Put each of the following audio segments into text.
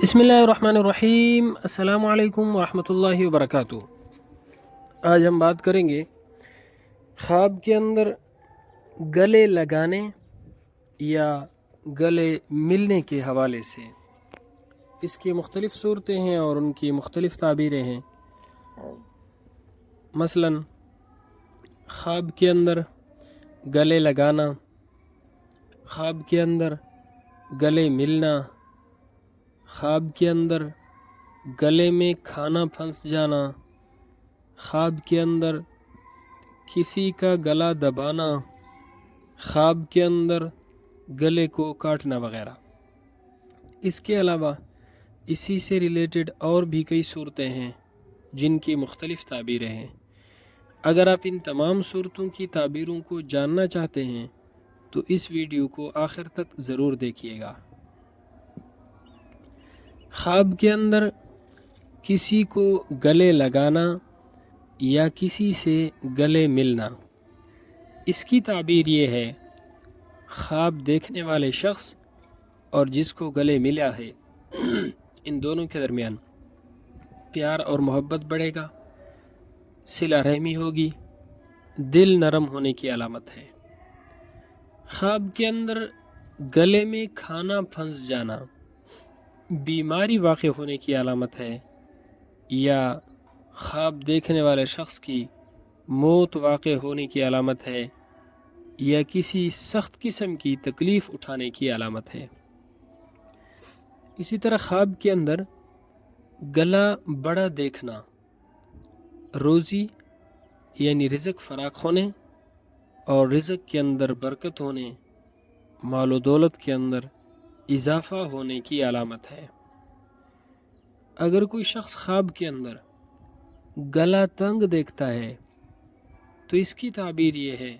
بسم اللہ الرحمن الرحیم۔ السلام علیکم ورحمۃ اللہ وبرکاتہ۔ آج ہم بات کریں گے خواب کے اندر گلے لگانے یا گلے ملنے کے حوالے سے۔ اس کی مختلف صورتیں ہیں اور ان کی مختلف تعبیریں ہیں۔ مثلا خواب کے اندر گلے لگانا، خواب کے اندر گلے ملنا، خواب کے اندر گلے میں کھانا پھنس جانا، خواب کے اندر کسی کا گلا دبانا، خواب کے اندر گلے کو کاٹنا وغیرہ۔ اس کے علاوہ اسی سے ریلیٹڈ اور بھی کئی صورتیں ہیں جن کی مختلف تعبیریں ہیں۔ اگر آپ ان تمام صورتوں کی تعبیروں کو جاننا چاہتے ہیں تو اس ویڈیو کو آخر تک ضرور دیکھیے گا۔ خواب کے اندر کسی کو گلے لگانا یا کسی سے گلے ملنا، اس کی تعبیر یہ ہے: خواب دیکھنے والے شخص اور جس کو گلے ملا ہے ان دونوں کے درمیان پیار اور محبت بڑھے گا، صلہ رحمی ہوگی، دل نرم ہونے کی علامت ہے۔ خواب کے اندر گلے میں کھانا پھنس جانا بیماری واقع ہونے کی علامت ہے، یا خواب دیکھنے والے شخص کی موت واقع ہونے کی علامت ہے، یا کسی سخت قسم کی تکلیف اٹھانے کی علامت ہے۔ اسی طرح خواب کے اندر گلا بڑا دیکھنا روزی یعنی رزق فراخ ہونے اور رزق کے اندر برکت ہونے، مال و دولت کے اندر اضافہ ہونے کی علامت ہے۔ اگر کوئی شخص خواب کے اندر گلا تنگ دیکھتا ہے تو اس کی تعبیر یہ ہے: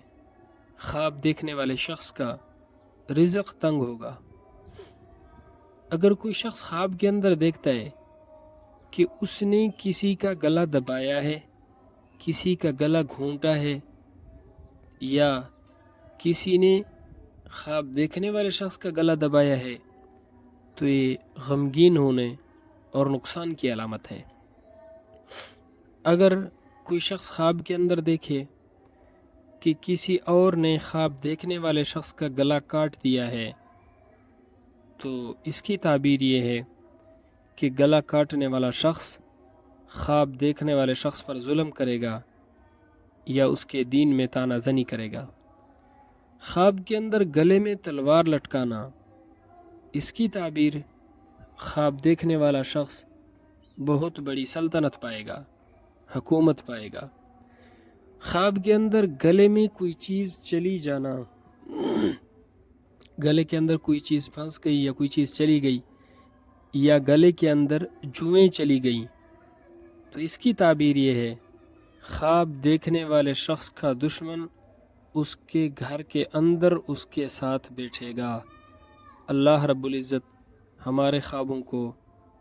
خواب دیکھنے والے شخص کا رزق تنگ ہوگا۔ اگر کوئی شخص خواب کے اندر دیکھتا ہے کہ اس نے کسی کا گلا دبایا ہے، کسی کا گلا گھونٹا ہے، یا کسی نے خواب دیکھنے والے شخص کا گلا دبایا ہے، تو یہ غمگین ہونے اور نقصان کی علامت ہے۔ اگر کوئی شخص خواب کے اندر دیکھے کہ کسی اور نے خواب دیکھنے والے شخص کا گلا کاٹ دیا ہے، تو اس کی تعبیر یہ ہے کہ گلا کاٹنے والا شخص خواب دیکھنے والے شخص پر ظلم کرے گا یا اس کے دین میں طعنہ زنی کرے گا۔ خواب کے اندر گلے میں تلوار لٹکانا، اس کی تعبیر: خواب دیکھنے والا شخص بہت بڑی سلطنت پائے گا، حکومت پائے گا۔ خواب کے اندر گلے میں کوئی چیز چلی جانا، گلے کے اندر کوئی چیز پھنس گئی یا کوئی چیز چلی گئی، یا گلے کے اندر جوئیں چلی گئیں، تو اس کی تعبیر یہ ہے: خواب دیکھنے والے شخص کا دشمن اس کے گھر کے اندر اس کے ساتھ بیٹھے گا۔ اللہ رب العزت ہمارے خوابوں کو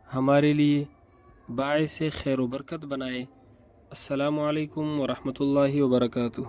ہمارے لیے باعث خیر و برکت بنائے۔ السلام علیکم ورحمۃ اللہ وبرکاتہ۔